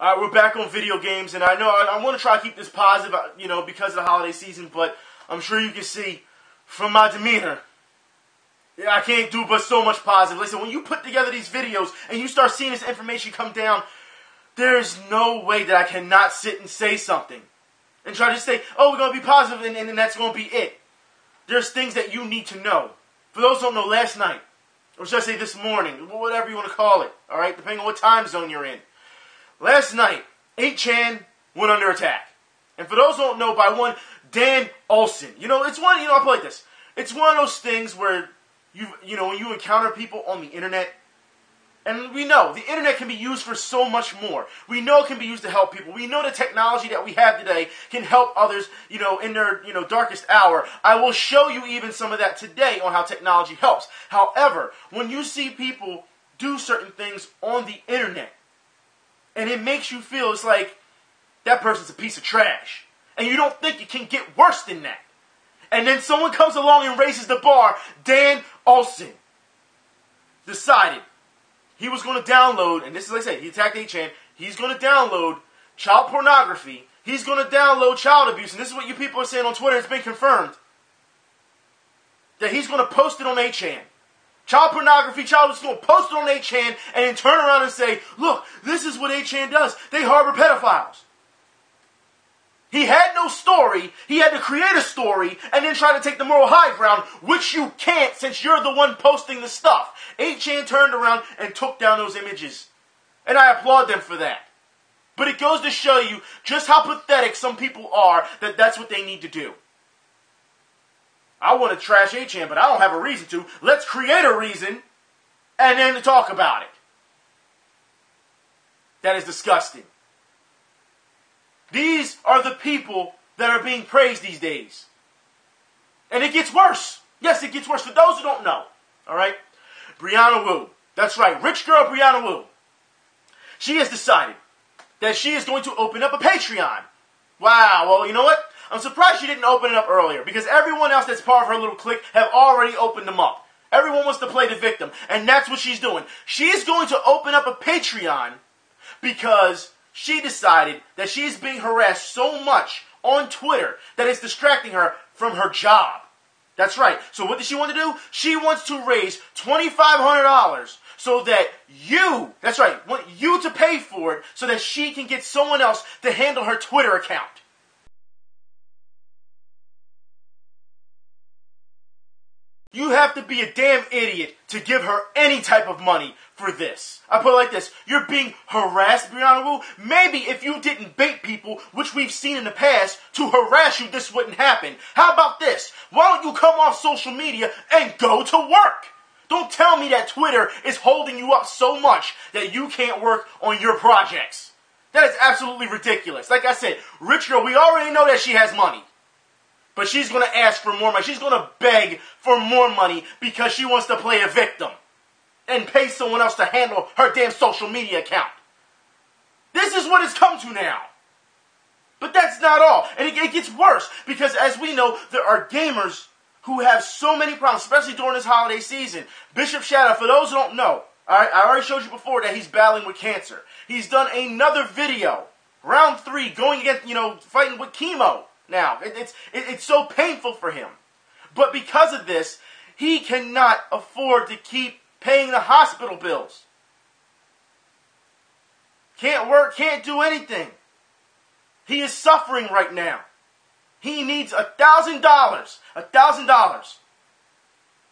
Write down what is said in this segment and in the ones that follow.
Alright, we're back on video games, and I know I want to try to keep this positive, you know, because of the holiday season, but I'm sure you can see from my demeanor, I can't do but so much positive. Listen, when you put together these videos and you start seeing this information come down, there's no way that I cannot sit and say something and try to say, oh, we're going to be positive, and that's going to be it. There's things that you need to know. For those who don't know, last night, or should I say this morning, whatever you want to call it, alright, depending on what time zone you're in. Last night, 8chan went under attack. And for those who don't know, by one, Dan Olsen. You know, it's one, I'll put it like this. It's one of those things where, when you encounter people on the internet, and we know the internet can be used for so much more. We know it can be used to help people. We know the technology that we have today can help others, in their, darkest hour. I will show you even some of that today on how technology helps. However, when you see people do certain things on the internet, and it makes you feel it's like that person's a piece of trash, and you don't think it can get worse than that. And then someone comes along and raises the bar. Dan Olsen decided he was going to download, and this is like I said, he attacked 8chan, he's going to download child pornography, he's going to download child abuse, and this is what you people are saying on Twitter, it's been confirmed, that he's going to post it on 8chan. Child pornography, child abuse, going to post it on 8chan, and then turn around and say, look, this is what 8chan does, they harbor pedophiles. He had no story, he had to create a story, and then try to take the moral high ground, which you can't since you're the one posting the stuff. 8chan turned around and took down those images. And I applaud them for that. But it goes to show you just how pathetic some people are that that's what they need to do. I want to trash 8chan, but I don't have a reason to. Let's create a reason, and then talk about it. That is disgusting. These are the people that are being praised these days. And it gets worse. Yes, it gets worse. For those who don't know, alright? Brianna Wu. That's right, rich girl Brianna Wu. She has decided that she is going to open up a Patreon. Wow, well, you know what? I'm surprised she didn't open it up earlier, because everyone else that's part of her little clique have already opened them up. Everyone wants to play the victim, and that's what she's doing. She's going to open up a Patreon because she decided that she's being harassed so much on Twitter that it's distracting her from her job. That's right. So what does she want to do? She wants to raise $2,500 so that that's right, want you to pay for it so that she can get someone else to handle her Twitter account. You have to be a damn idiot to give her any type of money for this. I put it like this. You're being harassed, Brianna Wu. Maybe if you didn't bait people, which we've seen in the past, to harass you, this wouldn't happen. How about this? Why don't you come off social media and go to work? Don't tell me that Twitter is holding you up so much that you can't work on your projects. That is absolutely ridiculous. Like I said, rich girl, we already know that she has money. But she's going to ask for more money. She's going to beg for more money because she wants to play a victim and pay someone else to handle her damn social media account. This is what it's come to now. But that's not all. And it gets worse because, as we know, there are gamers who have so many problems, especially during this holiday season. Bishop Shatta, for those who don't know, I already showed you before that he's battling with cancer. He's done another video, round 3, going against, fighting with chemo. Now, it's so painful for him. But because of this, he cannot afford to keep paying the hospital bills. Can't work, can't do anything. He is suffering right now. He needs $1,000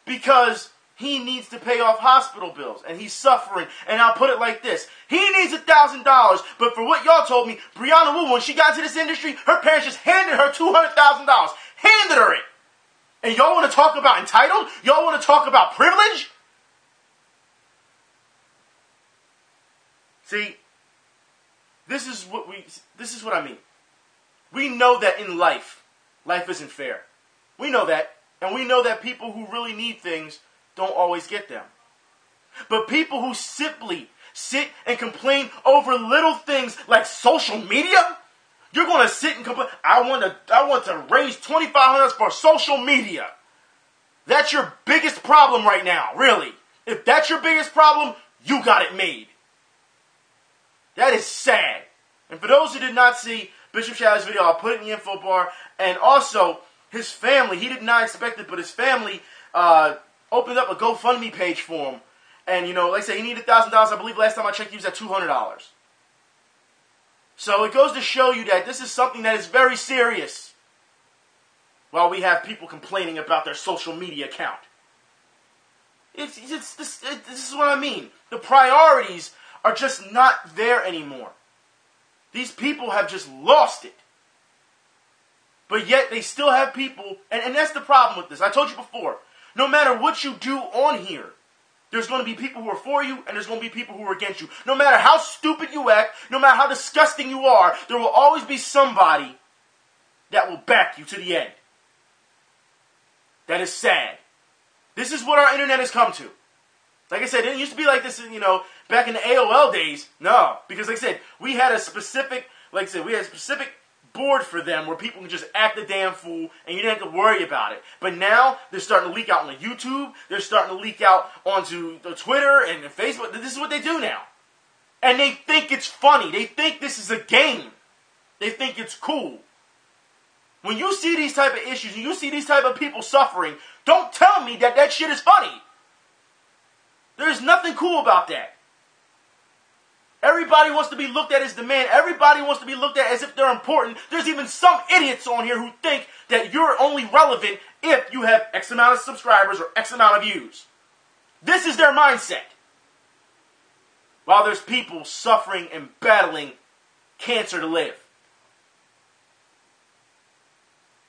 because he needs to pay off hospital bills, and he's suffering. And I'll put it like this. He needs $1,000, but for what y'all told me, Brianna Wu, when she got into this industry, her parents just handed her $200,000. Handed her it. And y'all want to talk about entitled? Y'all want to talk about privilege? See, this is what I mean. We know that in life isn't fair. We know that, and we know that people who really need things don't always get them. But people who simply sit and complain over little things like social media, you're going to sit and complain, I want to raise $2,500 for social media. That's your biggest problem right now, really. If that's your biggest problem, you got it made. That is sad. And for those who did not see Bishop Shatta's video, I'll put it in the info bar. And also, his family, he did not expect it, but his family opened up a GoFundMe page for him. And, you know, like I said, he needed $1,000. I believe last time I checked, he was at $200. So it goes to show you that this is something that is very serious. While we have people complaining about their social media account. This is what I mean. The priorities are just not there anymore. These people have just lost it. But yet they still have people, and that's the problem with this. I told you before, no matter what you do on here, there's going to be people who are for you, and there's going to be people who are against you. No matter how stupid you act, no matter how disgusting you are, there will always be somebody that will back you to the end. That is sad. This is what our internet has come to. Like I said, it didn't used to be like this, you know, back in the AOL days. No, because like I said, we had a specific, board for them where people can just act the damn fool and you didn't have to worry about it. But now they're starting to leak out on the YouTube. They're starting to leak out onto the Twitter and the Facebook. This is what they do now. And they think it's funny. They think this is a game. They think it's cool. When you see these type of issues and you see these type of people suffering, don't tell me that that shit is funny. There's nothing cool about that. Everybody wants to be looked at as the man. Everybody wants to be looked at as if they're important. There's even some idiots on here who think that you're only relevant if you have X amount of subscribers or X amount of views. This is their mindset. While there's people suffering and battling cancer to live.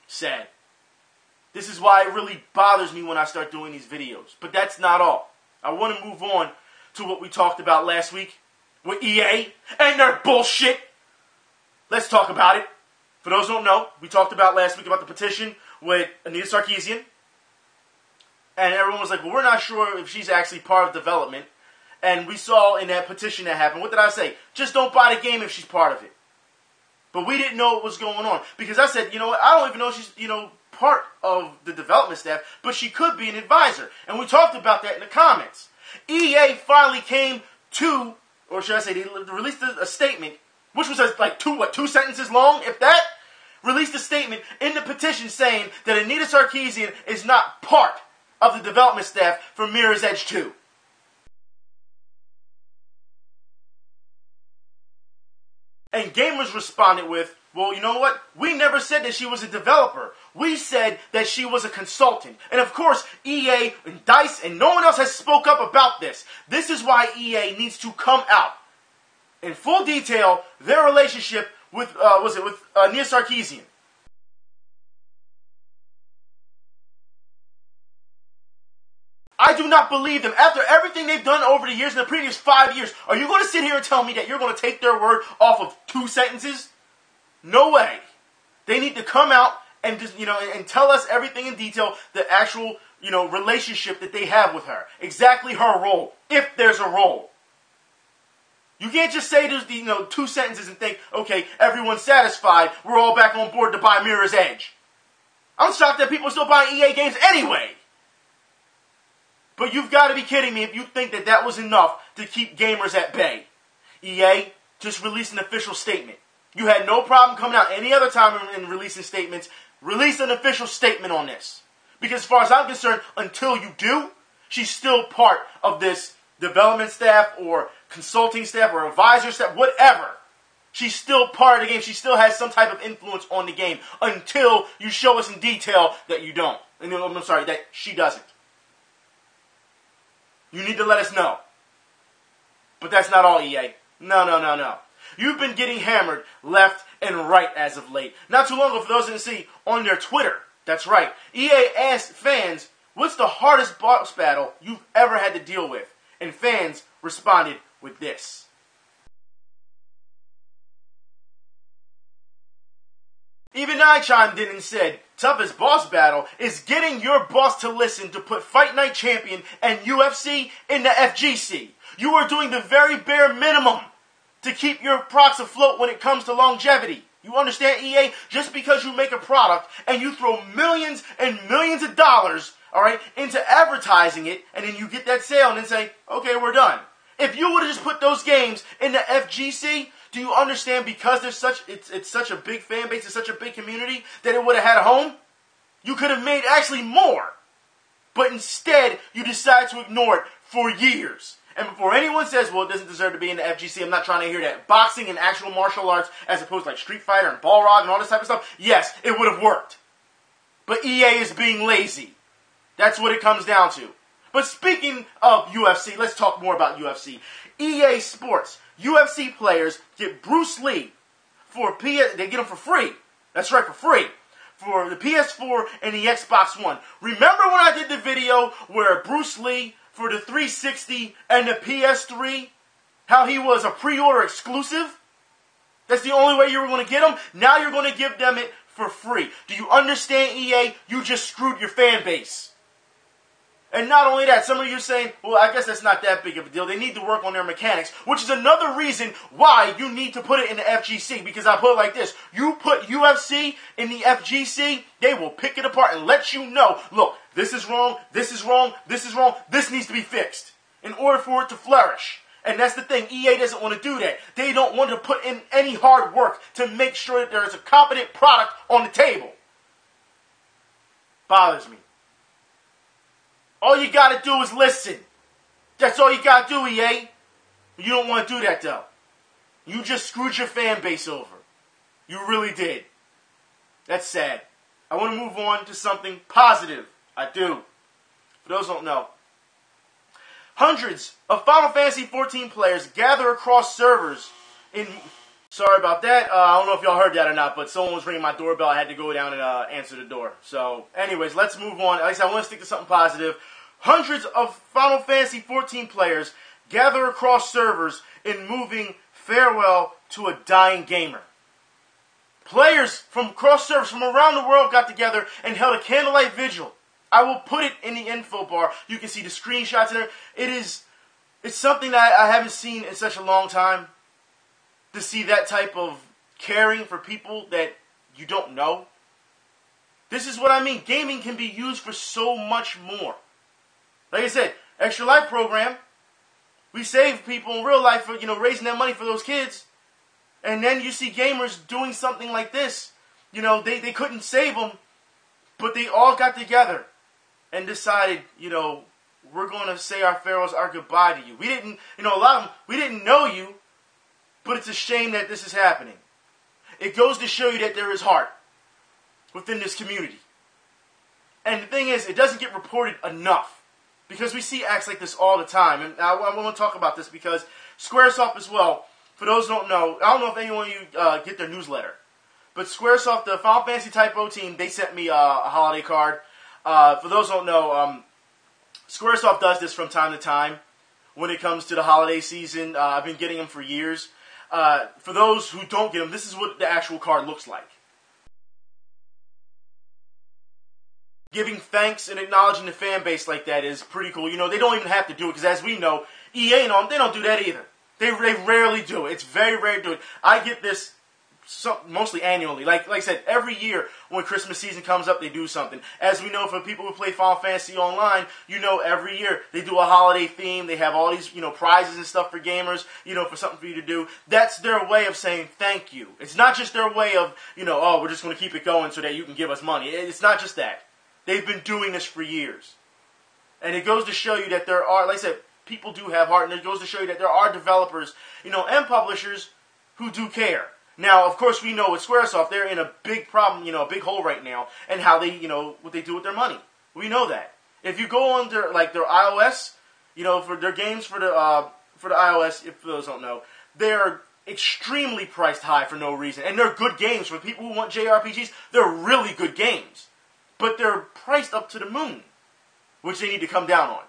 Sad. This is why it really bothers me when I start doing these videos. But that's not all. I want to move on to what we talked about last week with EA and their bullshit. Let's talk about it. For those who don't know, we talked about last week about the petition with Anita Sarkeesian. And everyone was like, well, we're not sure if she's actually part of development. And we saw in that petition that happened, what did I say? Just don't buy the game if she's part of it. But we didn't know what was going on. Because I said, you know what, I don't even know if she's, part of the development staff, but she could be an advisor. And we talked about that in the comments. EA finally came to, or should I say, they released a statement, which was like two sentences long, if that? Released a statement in the petition saying that Anita Sarkeesian is not part of the development staff for Mirror's Edge 2. And gamers responded with, well, you know what? We never said that she was a developer. We said that she was a consultant. And of course, EA and DICE and no one else has spoke up about this. This is why EA needs to come out in full detail their relationship with, Anita Sarkeesian. I do not believe them. After everything they've done over the years, in the previous 5 years, are you going to sit here and tell me that you're going to take their word off of 2 sentences? No way. They need to come out and just, and tell us everything in detail, the actual, relationship that they have with her. Exactly her role, if there's a role. You can't just say there's, 2 sentences and think, okay, everyone's satisfied, we're all back on board to buy Mirror's Edge. I'm shocked that people are still buying EA games anyway. But you've got to be kidding me if you think that that was enough to keep gamers at bay. EA just released an official statement. You had no problem coming out any other time and releasing statements. Release an official statement on this. Because as far as I'm concerned, until you do, she's still part of this development staff or consulting staff or advisor staff, whatever. She's still part of the game. She still has some type of influence on the game until you show us in detail that you don't. I'm sorry, that she doesn't. You need to let us know. But that's not all, EA. No. You've been getting hammered left and right as of late. Not too long ago, for those who didn't see, on their Twitter. That's right. EA asked fans, what's the hardest boss battle you've ever had to deal with? And fans responded with this. Even I chimed in and said, toughest boss battle is getting your boss to listen to put Fight Night Champion and UFC in the FGC. You are doing the very bare minimum to keep your procs afloat when it comes to longevity. You understand, EA? Just because you make a product and you throw millions and millions of dollars, alright, into advertising it, and then you get that sale and then say, okay, we're done. If you would have just put those games in the FGC, Do you understand because there's it's such a big fan base, it's such a big community that it would have had a home? You could have made actually more. But instead, you decide to ignore it for years. And before anyone says, well, it doesn't deserve to be in the FGC, I'm not trying to hear that. Boxing and actual martial arts, as opposed to like Street Fighter and Balrog and all this type of stuff, yes, it would have worked. But EA is being lazy. That's what it comes down to. But speaking of UFC, let's talk more about UFC. EA Sports, UFC players get Bruce Lee for they get him for free. That's right, for free. For the PS4 and the Xbox One. Remember when I did the video where Bruce Lee for the 360 and the PS3, how he was a pre-order exclusive? That's the only way you were going to get him. Now you're going to give them it for free. Do you understand, EA? You just screwed your fan base. And not only that, some of you are saying, well, I guess that's not that big of a deal. They need to work on their mechanics, which is another reason why you need to put it in the FGC. Because I put it like this. You put UFC in the FGC, they will pick it apart and let you know, look, this is wrong, this is wrong, this is wrong, this needs to be fixed in order for it to flourish. And that's the thing. EA doesn't want to do that. They don't want to put in any hard work to make sure that there is a competent product on the table. Bothers me. All you got to do is listen. That's all you got to do, EA. You don't want to do that, though. You just screwed your fan base over. You really did. That's sad. I want to move on to something positive. I do. For those who don't know. Hundreds of Final Fantasy XIV players gather across servers in... Sorry about that. I don't know if y'all heard that or not, but someone was ringing my doorbell. I had to go down and answer the door. So, anyways, let's move on. Like I said, I want to stick to something positive. Hundreds of Final Fantasy XIV players gather across servers in moving farewell to a dying gamer. Players from cross servers from around the world got together and held a candlelight vigil. I will put it in the info bar. You can see the screenshots in there. It's something that I haven't seen in such a long time. To see that type of caring for people that you don't know. This is what I mean. Gaming can be used for so much more. Like I said, Extra Life program. We save people in real life for, raising that money for those kids. And then you see gamers doing something like this. They couldn't save them, but they all got together and decided, we're going to say our farewells, our goodbye to you. We didn't, a lot of them, we didn't know you. But it's a shame that this is happening. It goes to show you that there is heart within this community. And the thing is, it doesn't get reported enough. Because we see acts like this all the time. And I want to talk about this because Squaresoft as well, for those who don't know, I don't know if anyone of you get their newsletter. But Squaresoft, the Final Fantasy Type O team, they sent me a holiday card. For those who don't know, Squaresoft does this from time to time when it comes to the holiday season. I've been getting them for years. For those who don't get them, this is what the actual card looks like. Giving thanks and acknowledging the fan base like that is pretty cool. They don't even have to do it, because as we know, EA and all, they don't do that either. They rarely do it. It's very rare to do it. I get this mostly annually. Like I said, every year when Christmas season comes up, they do something. As we know, for people who play Final Fantasy Online, every year they do a holiday theme. They have all these, prizes and stuff for gamers, for something for you to do. That's their way of saying thank you. It's not just their way of, oh, we're just going to keep it going so that you can give us money. It's not just that. They've been doing this for years. And it goes to show you that there are, like I said, people do have heart, and it goes to show you that there are developers, and publishers who do care. Now, of course, we know with Squaresoft, they're in a big problem, a big hole right now, and how they, what they do with their money. We know that. If you go on their iOS, for their games for the iOS, if those don't know, they're extremely priced high for no reason. And they're good games. For people who want JRPGs, they're really good games. But they're priced up to the moon, which they need to come down on.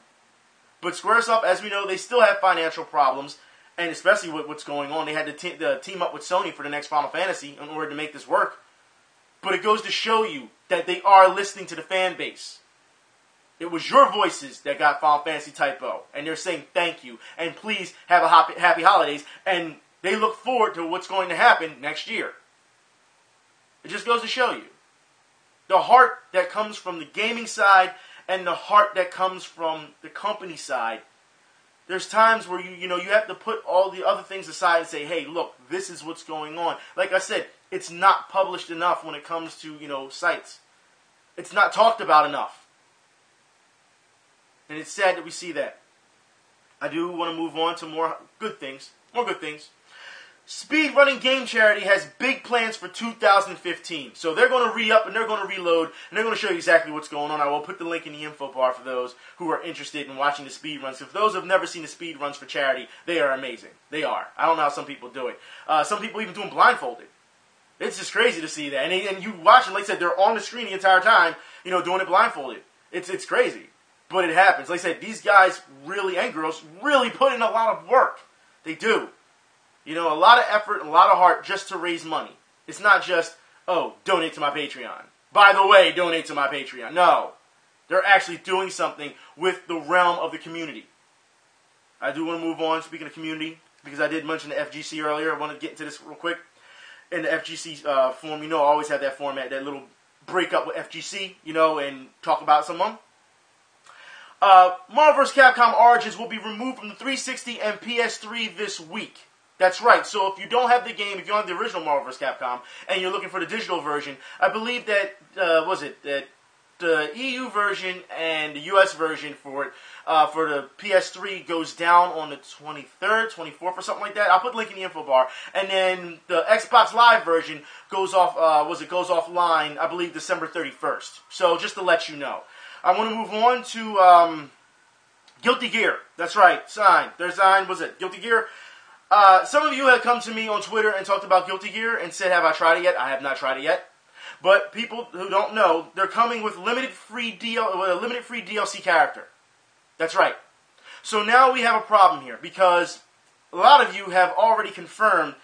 But Squaresoft, as we know, they still have financial problems. And especially with what's going on, they had to team up with Sony for the next Final Fantasy in order to make this work. But it goes to show you that they are listening to the fan base. It was your voices that got Final Fantasy Type O. And they're saying thank you. And please have a happy holidays. And they look forward to what's going to happen next year. It just goes to show you. The heart that comes from the gaming side and the heart that comes from the company side There's times where you have to put all the other things aside and say, hey, look, this is what's going on. Like I said, it's not published enough when it comes to, sites. It's not talked about enough. And it's sad that we see that. I do want to move on to more good things. Speedrunning Game Charity has big plans for 2015. So they're going to re-up and they're going to reload and they're going to show you exactly what's going on. I will put the link in the info bar for those who are interested in watching the speedruns. If those who have never seen the speedruns for charity, they are amazing. They are. I don't know how some people do it. Some people even do them blindfolded. It's just crazy to see that. And you watch them, like I said, they're on the screen the entire time, doing it blindfolded. It's crazy. But it happens. Like I said, these guys really, and girls, really put in a lot of work. They do. A lot of effort, a lot of heart just to raise money. It's not just, oh, donate to my Patreon. By the way, donate to my Patreon. No. They're actually doing something with the realm of the community. I do want to move on, speaking of community, because I did mention the FGC earlier. I want to get into this real quick. In the FGC form, I always have that format, that little breakup with FGC, and talk about some of them. Marvel vs. Capcom Origins will be removed from the 360 and PS3 this week. That's right. So if you don't have the game, if you don't have the original Marvel vs. Capcom, and you're looking for the digital version, I believe that, that the EU version and the US version for it, for the PS3 goes down on the 23rd, 24th, or something like that. I'll put the link in the info bar. And then the Xbox Live version goes off, goes offline, I believe, December 31st. So just to let you know. I want to move on to Guilty Gear. That's right, Sign. Their Sign, Guilty Gear? Some of you have come to me on Twitter and talked about Guilty Gear and said, have I tried it yet? I have not tried it yet. But people who don't know, they're coming with a limited free DLC character. That's right. So now we have a problem here because a lot of you have already confirmed.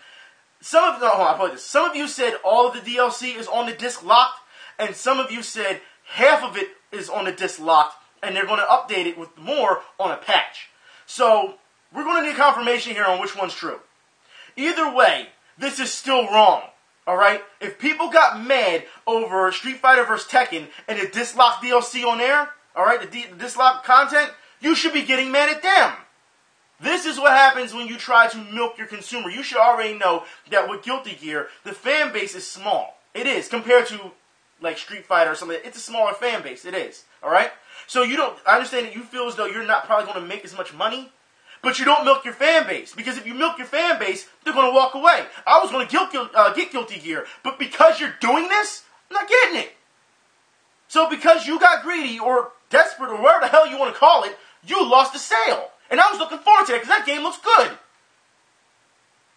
Some of you said all of the DLC is on the disc locked, and some of you said half of it is on the disc locked, and they're going to update it with more on a patch. So we're going to need confirmation here on which one's true. Either way, this is still wrong. Alright? If people got mad over Street Fighter vs. Tekken and the disc-lock DLC on there, alright, the disc-lock content, you should be getting mad at them. This is what happens when you try to milk your consumer. You should already know that with Guilty Gear, the fan base is small. It is, compared to, like, Street Fighter or something. It's a smaller fan base. It is. Alright? So I understand that you feel as though you're not probably going to make as much money, but you don't milk your fan base. Because if you milk your fan base, they're going to walk away. I was going to get Guilty Gear, but because you're doing this, I'm not getting it. So because you got greedy or desperate or whatever the hell you want to call it, you lost the sale. And I was looking forward to that because that game looks good.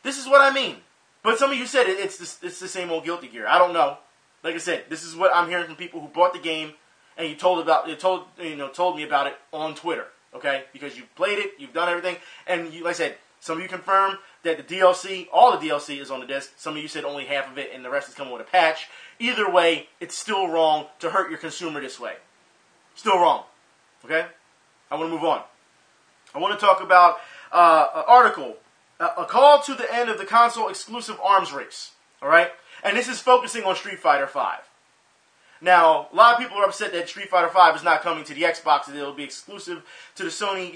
This is what I mean. But some of you said it's the same old Guilty Gear. I don't know. Like I said, this is what I'm hearing from people who bought the game and you told me about it on Twitter. Okay, because you've played it, you've done everything, and like I said, some of you confirmed that the DLC, all the DLC is on the disc. Some of you said only half of it, and the rest is coming with a patch. Either way, it's still wrong to hurt your consumer this way. Still wrong. Okay? I want to move on. I want to talk about an article, a call to the end of the console exclusive arms race. All right? And this is focusing on Street Fighter V. Now, a lot of people are upset that Street Fighter V is not coming to the Xbox, and it'll be exclusive to the Sony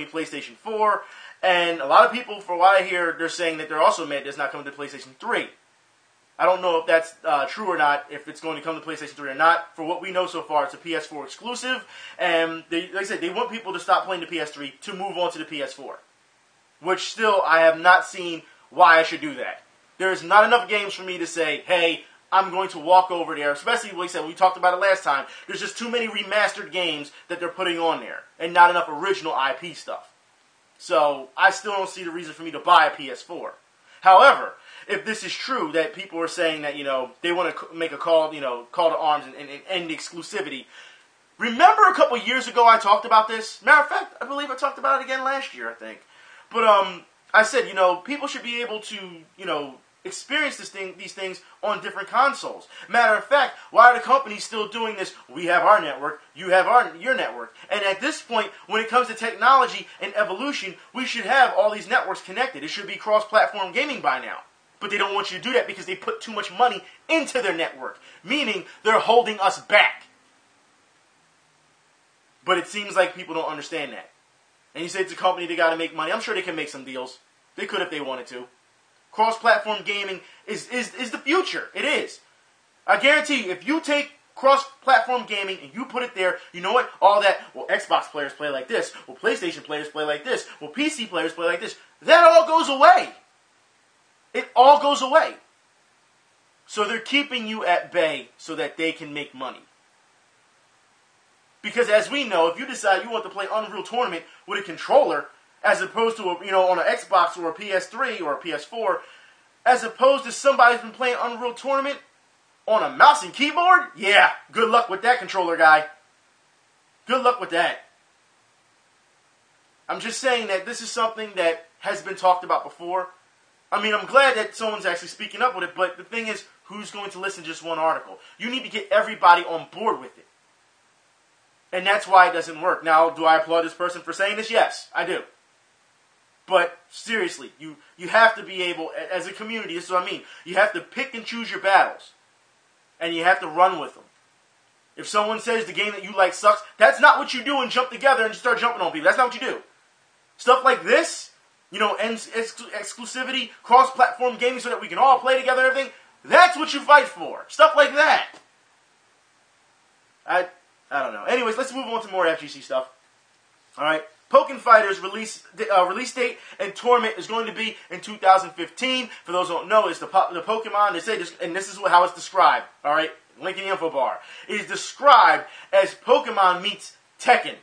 PlayStation 4. And a lot of people, for what I hear, they're saying that they're also mad that it's not coming to PlayStation 3. I don't know if that's true or not, if it's going to come to PlayStation 3 or not. For what we know so far, it's a PS4 exclusive. And like I said, they want people to stop playing the PS3 to move on to the PS4. Which still, I have not seen why I should do that. There's not enough games for me to say, hey, I'm going to walk over there, especially, like I said, we talked about it last time. There's just too many remastered games that they're putting on there, and not enough original IP stuff. So, I still don't see the reason for me to buy a PS4. However, if this is true, that people are saying that, they want to make a call to arms and end exclusivity. Remember a couple years ago I talked about this? Matter of fact, I believe I talked about it again last year, I think. But, I said, people should be able to, experience these things on different consoles. Matter of fact, why are the companies still doing this? We have our network, you have your network. And at this point, when it comes to technology and evolution, we should have all these networks connected. It should be cross-platform gaming by now. But they don't want you to do that because they put too much money into their network, meaning they're holding us back. But it seems like people don't understand that. And you say it's a company, they got to make money. I'm sure they can make some deals. They could if they wanted to. Cross-platform gaming is the future. It is. I guarantee you, if you take cross-platform gaming and you put it there, you know what? All that, well, Xbox players play like this. Well, PlayStation players play like this. Well, PC players play like this. That all goes away. It all goes away. So they're keeping you at bay so that they can make money. Because as we know, if you decide you want to play Unreal Tournament with a controller, as opposed to, on an Xbox or a PS3 or a PS4, as opposed to somebody who's been playing Unreal Tournament on a mouse and keyboard, yeah, good luck with that, controller guy. Good luck with that. I'm just saying that this is something that has been talked about before. I mean, I'm glad that someone's actually speaking up with it, but the thing is, who's going to listen to just one article? You need to get everybody on board with it. And that's why it doesn't work. Now, do I applaud this person for saying this? Yes, I do. But seriously, you have to be able, as a community, this is what I mean, you have to pick and choose your battles. And you have to run with them. If someone says the game that you like sucks, that's not what you do and jump together and start jumping on people. That's not what you do. Stuff like this, exclusivity, cross-platform gaming so that we can all play together and everything, that's what you fight for. Stuff like that. I don't know. Anyways, let's move on to more FGC stuff. Alright. Pokken Fighters release date and tournament is going to be in 2015. For those who don't know, it's the Pokemon. They say this, and this is how it's described. Alright? Link in the info bar. It is described as Pokemon meets Tekken.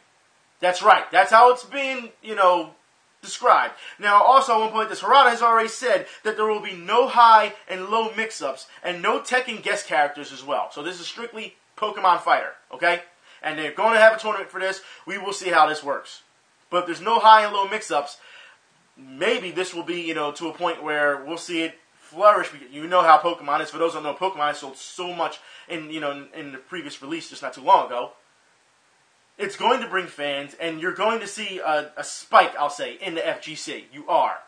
That's right. That's how it's being, described. Now, also, I want to point this. Harada has already said that there will be no high and low mix-ups and no Tekken guest characters as well. So this is strictly Pokemon Fighter, okay? And they're going to have a tournament for this. We will see how this works. But if there's no high and low mix-ups, maybe this will be, to a point where we'll see it flourish. You know how Pokemon is. For those who don't know, Pokemon sold so much in the previous release just not too long ago. It's going to bring fans, and you're going to see a spike, I'll say, in the FGC. You are.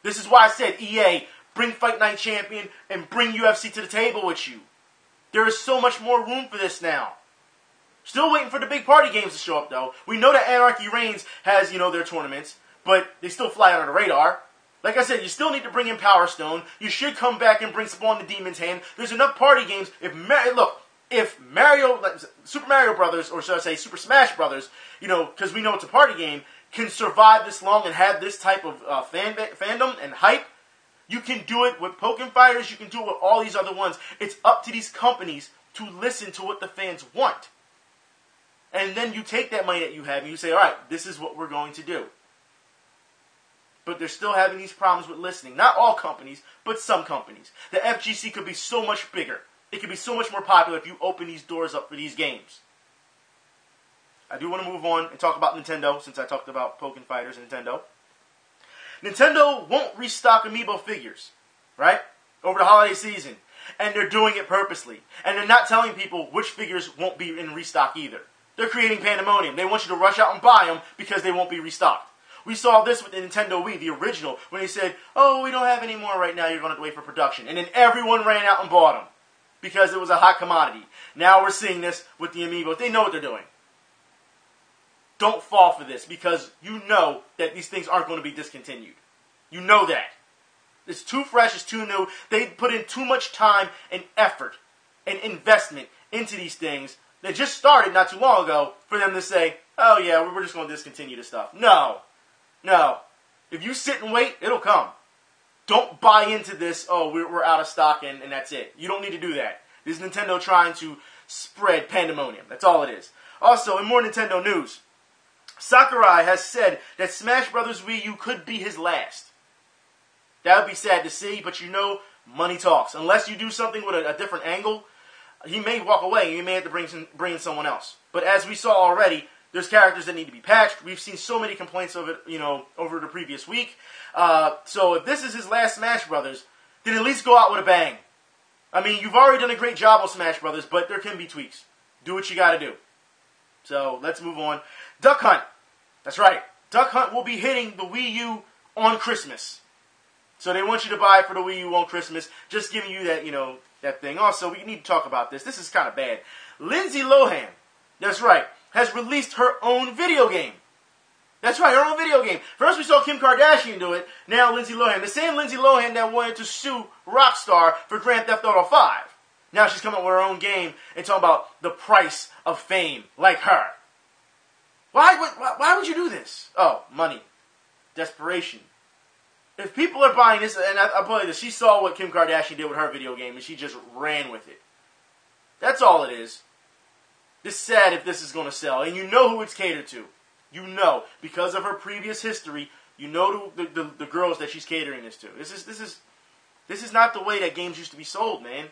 This is why I said, EA, bring Fight Night Champion and bring UFC to the table with you. There is so much more room for this now. Still waiting for the big party games to show up, though. We know that Anarchy Reigns has, their tournaments, but they still fly under the radar. Like I said, you still need to bring in Power Stone. You should come back and bring Spawn the Demon's Hand. There's enough party games. If Super Mario Brothers, or should I say Super Smash Brothers, because we know it's a party game, can survive this long and have this type of fandom and hype, you can do it with Pokken Fighters. You can do it with all these other ones. It's up to these companies to listen to what the fans want. And then you take that money that you have and you say, all right, this is what we're going to do. But they're still having these problems with listening. Not all companies, but some companies. The FGC could be so much bigger. It could be so much more popular if you open these doors up for these games. I do want to move on and talk about Nintendo, since I talked about Pokken Fighters and Nintendo. Nintendo won't restock Amiibo figures, right, over the holiday season. And they're doing it purposely. And they're not telling people which figures won't be in restock either. They're creating pandemonium. They want you to rush out and buy them because they won't be restocked. We saw this with the Nintendo Wii, the original, when they said, oh, we don't have any more right now, you're going to have to wait for production. And then everyone ran out and bought them because it was a hot commodity. Now we're seeing this with the Amiibo. They know what they're doing. Don't fall for this because you know that these things aren't going to be discontinued. You know that. It's too fresh, it's too new. They put in too much time and effort and investment into these things that just started not too long ago for them to say, oh yeah, we're just going to discontinue this stuff. No. No. If you sit and wait, it'll come. Don't buy into this, oh, we're out of stock and that's it. You don't need to do that. This is Nintendo trying to spread pandemonium. That's all it is. Also, in more Nintendo news, Sakurai has said that Smash Bros. Wii U could be his last. That would be sad to see, but money talks. Unless you do something with a different angle, he may walk away. He may have to bring in someone else. But as we saw already, there's characters that need to be patched. We've seen so many complaints of it, over the previous week. So if this is his last Smash Brothers, then at least go out with a bang. I mean, you've already done a great job on Smash Brothers, but there can be tweaks. Do what you got to do. So let's move on. Duck Hunt. That's right. Duck Hunt will be hitting the Wii U on Christmas. So they want you to buy it for the Wii U on Christmas. Just giving you that, that thing. Also, we need to talk about this. This is kind of bad. Lindsey Lohan, that's right, has released her own video game. That's right, her own video game. First we saw Kim Kardashian do it, now Lindsey Lohan. The same Lindsey Lohan that wanted to sue Rockstar for Grand Theft Auto 5. Now she's coming up with her own game and talking about the price of fame, like her. Why would you do this? Oh, money. Desperation. If people are buying this, and I'll tell you this, she saw what Kim Kardashian did with her video game, and she just ran with it. That's all it is. It's sad if this is going to sell, and you know who it's catered to. You know, because of her previous history, you know the girls that she's catering this to. This is not the way that games used to be sold, man.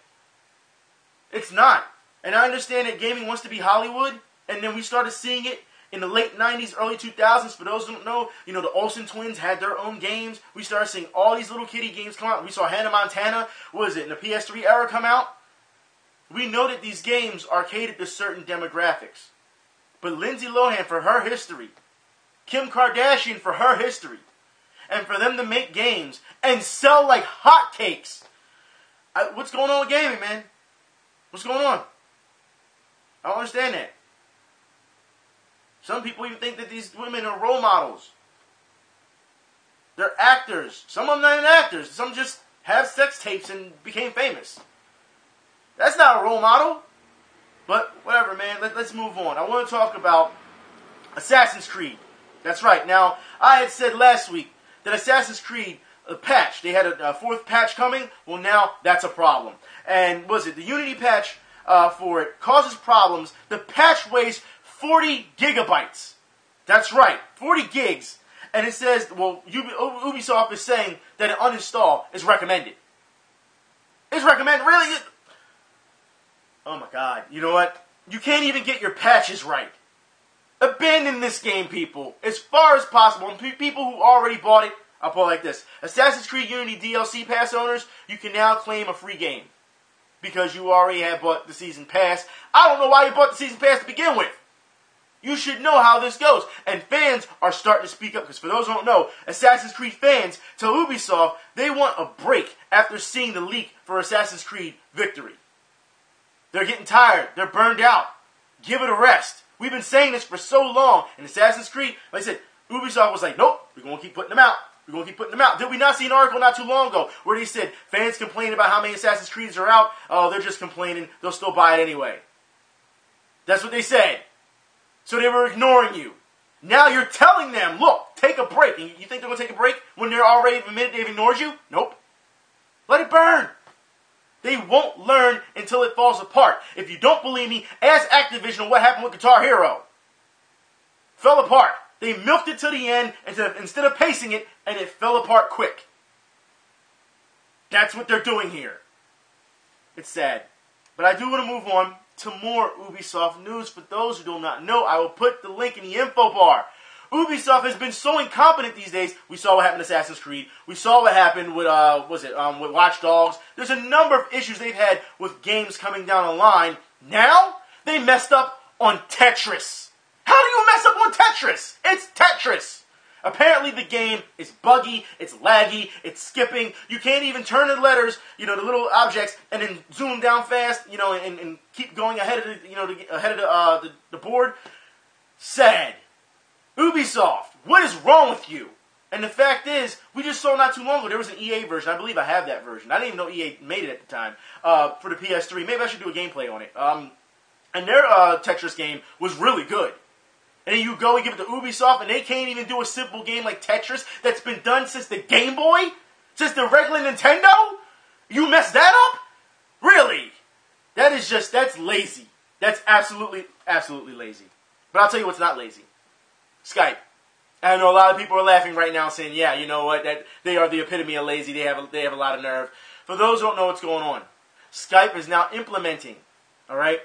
It's not. And I understand that gaming wants to be Hollywood, and then we started seeing it in the late 90s, early 2000s. For those who don't know, the Olsen twins had their own games. We started seeing all these little kiddie games come out. We saw Hannah Montana, in the PS3 era come out. We know that these games are catered to certain demographics. But Lindsey Lohan, for her history, Kim Kardashian, for her history, and for them to make games and sell like hotcakes. What's going on with gaming, man? What's going on? I don't understand that. Some people even think that these women are role models. They're actors. Some of them not even actors. Some just have sex tapes and became famous. That's not a role model. But whatever, man. Let's move on. I want to talk about Assassin's Creed. That's right. Now, I had said last week that Assassin's Creed patch, they had a fourth patch coming. Well, now that's a problem. And the Unity patch for it causes problems. The patch weighs 40 gigabytes. That's right, 40 gigs. And it says, Ubisoft is saying that an uninstall is recommended. It's recommended? Really? Oh my God. You know what? You can't even get your patches right. Abandon this game, people, as far as possible. And people who already bought it, I'll put it like this. Assassin's Creed Unity DLC Pass owners, you can now claim a free game. Because you already have bought the Season Pass. I don't know why you bought the Season Pass to begin with. You should know how this goes. And fans are starting to speak up. Because for those who don't know, Assassin's Creed fans tell Ubisoft they want a break after seeing the leak for Assassin's Creed Victory. They're getting tired. They're burned out. Give it a rest. We've been saying this for so long. And Assassin's Creed, like I said, Ubisoft was like, nope, we're going to keep putting them out. We're going to keep putting them out. Did we not see an article not too long ago where they said fans complain about how many Assassin's Creeds are out? Oh, they're just complaining. They'll still buy it anyway. That's what they said. So they were ignoring you. Now you're telling them, look, take a break. And you think they're going to take a break when they're already admitted they've ignored you? Nope. Let it burn. They won't learn until it falls apart. If you don't believe me, ask Activision what happened with Guitar Hero. Fell apart. They milked it to the end instead of pacing it, and it fell apart quick. That's what they're doing here. It's sad. But I do want to move on to more Ubisoft news. For those who do not know, I will put the link in the info bar. Ubisoft has been so incompetent these days. We saw what happened to Assassin's Creed. We saw what happened with with Watch Dogs. There's a number of issues they've had with games coming down the line. Now they messed up on Tetris. How do you mess up on Tetris? It's Tetris. Apparently the game is buggy, it's laggy, it's skipping. You can't even turn the letters, the little objects, and then zoom down fast, and keep going ahead of the board. Sad. Ubisoft, what is wrong with you? And the fact is, we just saw not too long ago, there was an EA version. I believe I have that version. I didn't even know EA made it at the time. For the PS3. Maybe I should do a gameplay on it. And their Tetris game was really good. And then you go and give it to Ubisoft, and they can't even do a simple game like Tetris that's been done since the Game Boy? Since the regular Nintendo? You messed that up? Really? That's lazy. That's absolutely lazy. But I'll tell you what's not lazy. Skype. I know a lot of people are laughing right now saying, yeah, you know what, that they are the epitome of lazy, they have a lot of nerve. For those who don't know what's going on, Skype is now implementing, alright,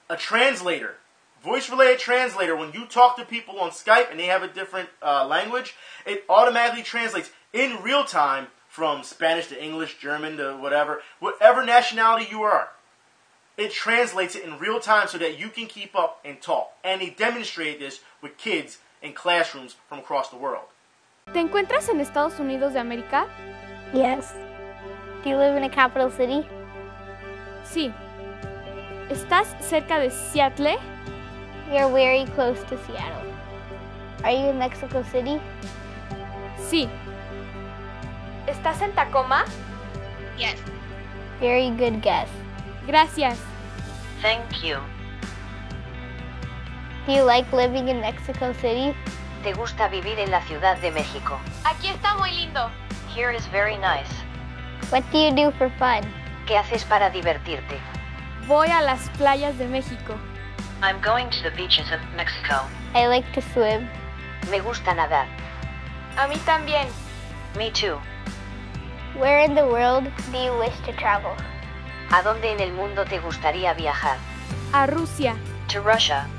a translator. Voice-related translator. When you talk to people on Skype and they have a different language, it automatically translates in real time from Spanish to English, German to whatever nationality you are. It translates it in real time so that you can keep up and talk. And they demonstrate this with kids in classrooms from across the world. ¿Te encuentras en Estados Unidos de América? Yes. Do you live in a capital city? Sí. ¿Estás cerca de Seattle? You're very close to Seattle. Are you in Mexico City? Sí. ¿Estás en Tacoma? Yes. Very good guess. Gracias. Thank you. Do you like living in Mexico City? ¿Te gusta vivir en la Ciudad de México? Aquí está muy lindo. Here is very nice. What do you do for fun? ¿Qué haces para divertirte? Voy a las playas de México. I'm going to the beaches of Mexico. I like to swim. Me gusta nadar. A mí también. Me too. Where in the world do you wish to travel? ¿A dónde en el mundo te gustaría viajar? A Rusia. To Russia.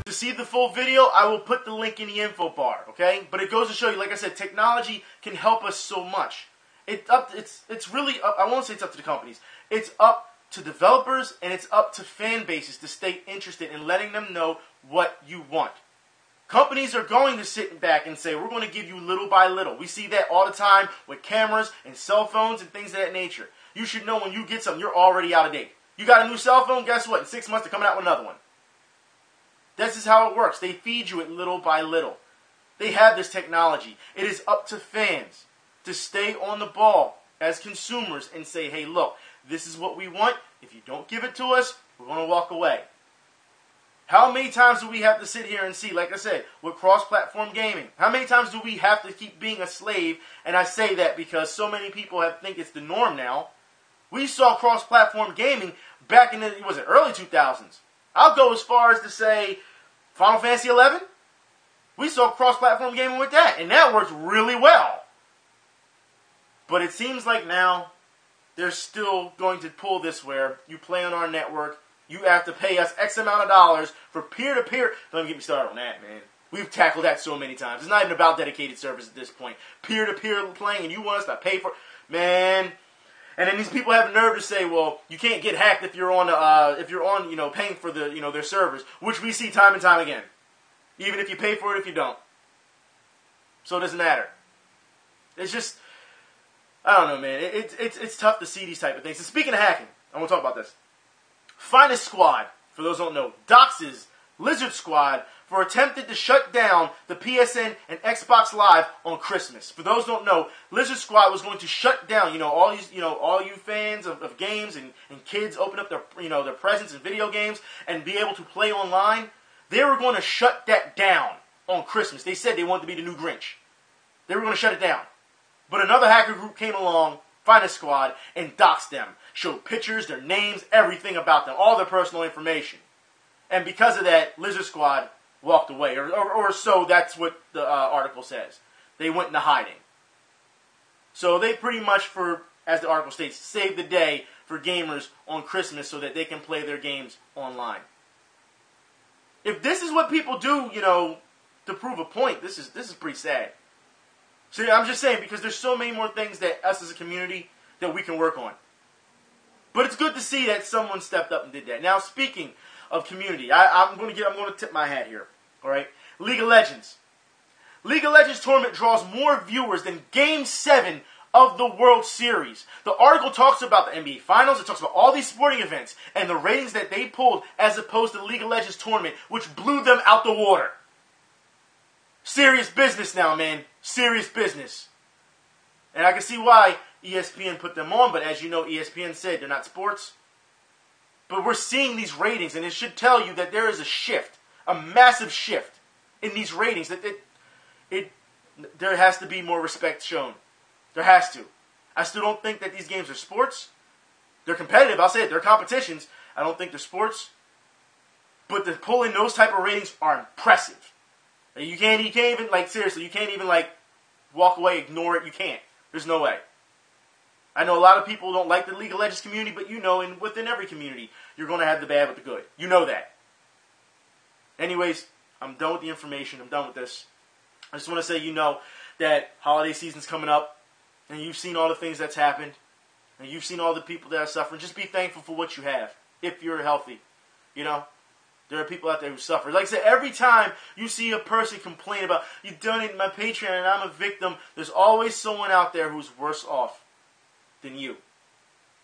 To see the full video, I will put the link in the info bar, okay? But it goes to show you, like I said, technology can help us so much. It's really up, I won't say it's up to the companies. It's up to developers and it's up to fan bases to stay interested in letting them know what you want. Companies are going to sit back and say, we're going to give you little by little. We see that all the time with cameras and cell phones and things of that nature. You should know when you get something, you're already out of date. You got a new cell phone, guess what? In 6 months, they're coming out with another one. This is how it works. They feed you it little by little. They have this technology. It is up to fans to stay on the ball as consumers and say, hey, look, this is what we want. If you don't give it to us, we're going to walk away. How many times do we have to sit here and see, like I said, with cross-platform gaming, how many times do we have to keep being a slave? And I say that because so many people think it's the norm now. We saw cross-platform gaming back in the, was it early 2000s? I'll go as far as to say Final Fantasy XI. We saw cross-platform gaming with that, and that worked really well. But it seems like now they're still going to pull this where you play on our network, you have to pay us X amount of dollars for peer-to-peer. Don't even get me started on that, man. We've tackled that so many times. It's not even about dedicated servers at this point. Peer-to-peer playing, and you want us to pay for, man. And then these people have the nerve to say, well, you can't get hacked if you're on, paying for the, their servers, which we see time and time again. Even if you pay for it, if you don't. So it doesn't matter. It's just, I don't know, man. It's tough to see these type of things. And speaking of hacking, I want to talk about this. Finest Squad, for those who don't know, doxes Lizard Squad for attempting to shut down the PSN and Xbox Live on Christmas. For those who don't know, Lizard Squad was going to shut down, all you fans of games and kids open up their presents in video games and be able to play online. They were going to shut that down on Christmas. They said they wanted to be the new Grinch. They were going to shut it down. But another hacker group came along, Finest Squad, and doxed them. Showed pictures, their names, everything about them, all their personal information. And because of that, Lizard Squad walked away. Or so that's what the article says. They went into hiding. So they pretty much, as the article states, saved the day for gamers on Christmas so that they can play their games online. If this is what people do, to prove a point, this is pretty sad. So I'm just saying, because there's so many more things that us as a community that we can work on. But it's good to see that someone stepped up and did that. Now, speaking of community, I'm going to tip my hat here. All right, League of Legends. League of Legends tournament draws more viewers than Game 7 of the World Series. The article talks about the NBA Finals. It talks about all these sporting events and the ratings that they pulled as opposed to the League of Legends tournament, which blew them out the water. Serious business now, man. Serious business. And I can see why ESPN put them on, but as you know, ESPN said they're not sports. But we're seeing these ratings, and it should tell you that there is a shift, a massive shift in these ratings. That there has to be more respect shown. There has to. I still don't think that these games are sports. They're competitive, I'll say it. They're competitions. I don't think they're sports. But to pull in those type of ratings are impressive. You can't even, seriously, you can't even, walk away, ignore it. You can't. There's no way. I know a lot of people don't like the League of Legends community, but within every community, you're going to have the bad with the good. You know that. Anyways, I'm done with the information. I'm done with this. I just want to say, that holiday season's coming up, and you've seen all the things that's happened, and you've seen all the people that are suffering. Just be thankful for what you have, if you're healthy. There are people out there who suffer. Like I said, every time you see a person complain about, you donated my Patreon and I'm a victim, there's always someone out there who's worse off than you.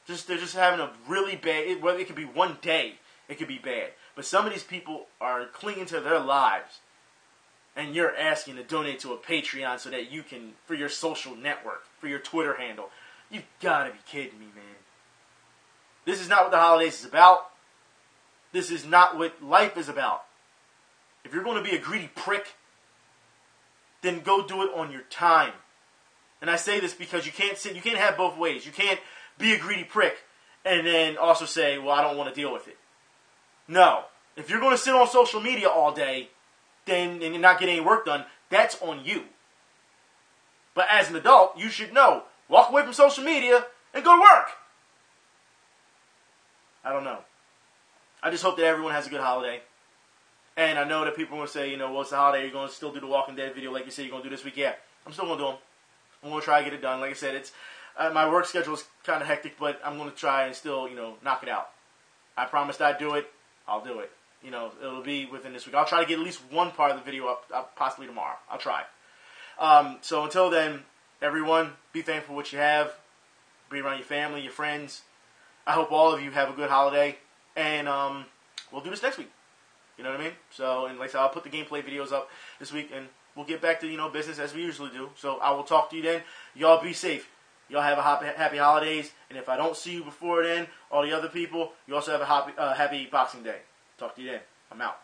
They're just having a really bad, well, it could be one day, it could be bad. But some of these people are clinging to their lives. and you're asking to donate to a Patreon so that you can, for your social network, for your Twitter handle. You've got to be kidding me, man. This is not what the holidays is about. This is not what life is about. If you're going to be a greedy prick, then go do it on your time. And I say this because you can't have both ways. You can't be a greedy prick and then also say, well, I don't want to deal with it. No. If you're going to sit on social media all day, and you're not getting any work done, that's on you. But as an adult, you should know. Walk away from social media and go to work. I don't know. I just hope that everyone has a good holiday. And I know that people are going to say, well, it's the holiday. You're going to still do the Walking Dead video like you said you're going to do this week. Yeah, I'm still going to do them. I'm going to try to get it done. Like I said, it's my work schedule is kind of hectic, but I'm going to try and still, knock it out. I promised I'd do it. I'll do it. It'll be within this week. I'll try to get at least one part of the video up possibly tomorrow. I'll try. So until then, everyone, be thankful for what you have. Be around your family, your friends. I hope all of you have a good holiday. And we'll do this next week. You know what I mean? So, and like I said, I'll put the gameplay videos up this week, and we'll get back to, business as we usually do. So I will talk to you then. Y'all be safe. Y'all have a happy holidays. And if I don't see you before then, all the other people, you also have a happy Boxing Day. Talk to you then. I'm out.